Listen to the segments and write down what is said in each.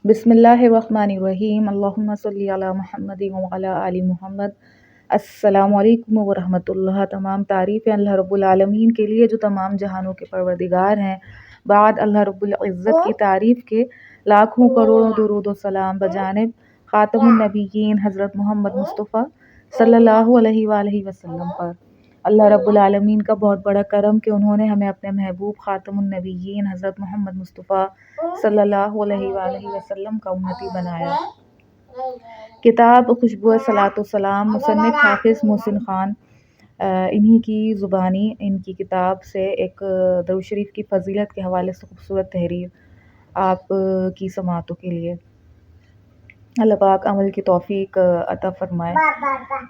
بسم اللہ الرحمن الرحیم، اللہم صلی علی محمد وعلی آل محمد۔ السلام علیکم ورحمۃ اللہ۔ تمام تعریفیں اللہ رب العالمین کے لیے جو تمام جہانوں کے پروردگار ہیں۔ بعد اللہ رب العزت کی تعریف کے لاکھوں کروڑوں درود و سلام بجانب خاتم النبیین حضرت محمد مصطفیٰ صلی اللہ علیہ وآلہ وسلم پر۔ اللہ رب العالمین کا بہت بڑا کرم کہ انہوں نے ہمیں اپنے محبوب خاتم النبیین حضرت محمد مصطفیٰ صلی اللہ علیہ وآلہ وسلم کا امتی بنایا۔ کتاب خوشبو صلاۃ والسلام، مصنف حافظ محسن خان، انہی کی زبانی ان کی کتاب سے ایک درود شریف کی فضیلت کے حوالے سے خوبصورت تحریر آپ کی سماعتوں کے لیے۔ اللہ پاک عمل کی توفیق عطا فرمائے۔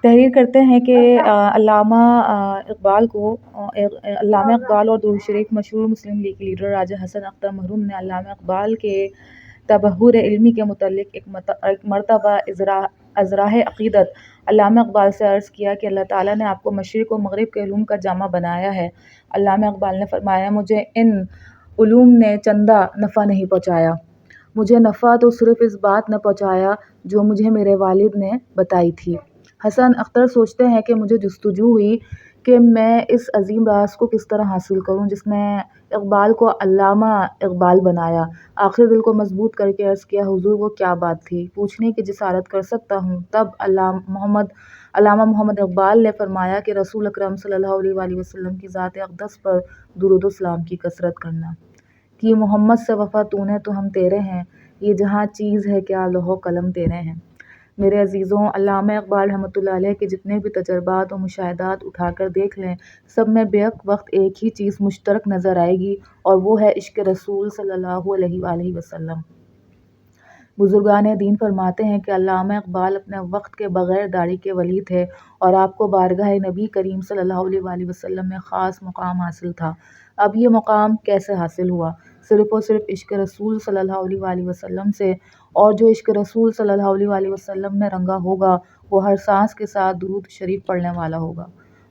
تحریر کرتے ہیں کہ علامہ اقبال اور درود شریف مشہور مسلم لیگ لیڈر راجہ حسن اختر مرحوم نے علامہ اقبال کے تبحر علمی کے متعلق ایک مرتبہ ازراح عقیدت علامہ اقبال سے عرض کیا کہ اللہ تعالیٰ نے آپ کو مشرق و مغرب کے علوم کا جامع بنایا ہے۔ علامہ اقبال نے فرمایا، مجھے ان علوم نے چندہ نفع نہیں پہنچایا، مجھے نفع تو صرف اس بات نے پہنچایا جو مجھے میرے والد نے بتائی تھی۔ حسن اختر سوچتے ہیں کہ مجھے جستجو ہوئی کہ میں اس عظیم راز کو کس طرح حاصل کروں جس نے اقبال کو علامہ اقبال بنایا۔ آخر دل کو مضبوط کر کے عرض کیا، حضور وہ کیا بات تھی؟ پوچھنے کی جسارت کر سکتا ہوں۔ تب علامہ محمد اقبال نے فرمایا کہ رسول اکرم صلی اللہ علیہ وآلہ وسلم کی ذات اقدس پر درود و سلام کی کثرت کرنا۔ کہ محمد سے وفا تو نے تو ہم تیرے ہیں، یہ جہاں چیز ہے کیا لوح و قلم تیرے ہیں۔ میرے عزیزوں، علامہ اقبال رحمۃ اللہ علیہ کے جتنے بھی تجربات و مشاہدات اٹھا کر دیکھ لیں، سب میں بیک وقت ایک ہی چیز مشترک نظر آئے گی، اور وہ ہے عشق رسول صلی اللہ علیہ وآلہ وسلم۔ بزرگان دین فرماتے ہیں کہ علامہ اقبال اپنے وقت کے بغیر داڑھی کے ولی تھے، اور آپ کو بارگاہ نبی کریم صلی اللہ علیہ وآلہ وسلم میں خاص مقام حاصل تھا۔ اب یہ مقام کیسے حاصل ہوا؟ صرف اور صرف عشق رسول صلی اللہ علیہ وآلہ وسلم سے، اور جو عشق رسول صلی اللہ علیہ وآلہ وسلم میں رنگا ہوگا وہ ہر سانس کے ساتھ درود شریف پڑھنے والا ہوگا۔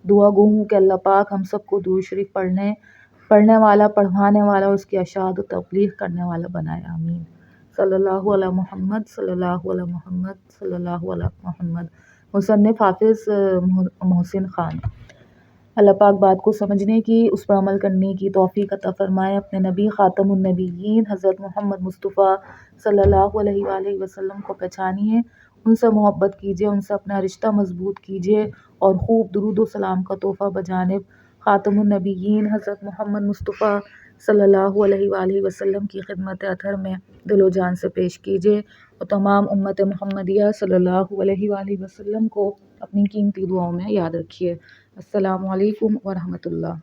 دعا گو ہوں کہ اللہ پاک ہم سب کو درود شریف پڑھنے والا، پڑھوانے والا اور اس کی اشاعت و تبلیغ کرنے والا بنائے، آمین۔ صلی اللہ علی محمد، صلی اللہ علی محمد، صلی اللہ علی محمد۔ مصنف حافظ محسن خان۔ اللہ پاک بات کو سمجھنے کی، اس پر عمل کرنے کی توفیق عطا فرمائے۔ اپنے نبی خاتم النبیین حضرت محمد مصطفیٰ صلی اللہ علیہ وآلہ وسلم کو پہچانیے، ان سے محبت کیجیے، ان سے اپنا رشتہ مضبوط کیجیے، اور خوب درود و سلام کا تحفہ بجانب خاتم النبیین حضرت محمد مصطفیٰ صلی اللہ علیہ وآلہ وسلم کی خدمت اطہر میں دل و جان سے پیش کیجیے، اور تمام امت محمدیہ صلی اللہ علیہ وآلہ وسلم کو اپنی قیمتی دعاؤں میں یاد رکھیے۔ السلام علیکم ورحمۃ اللہ۔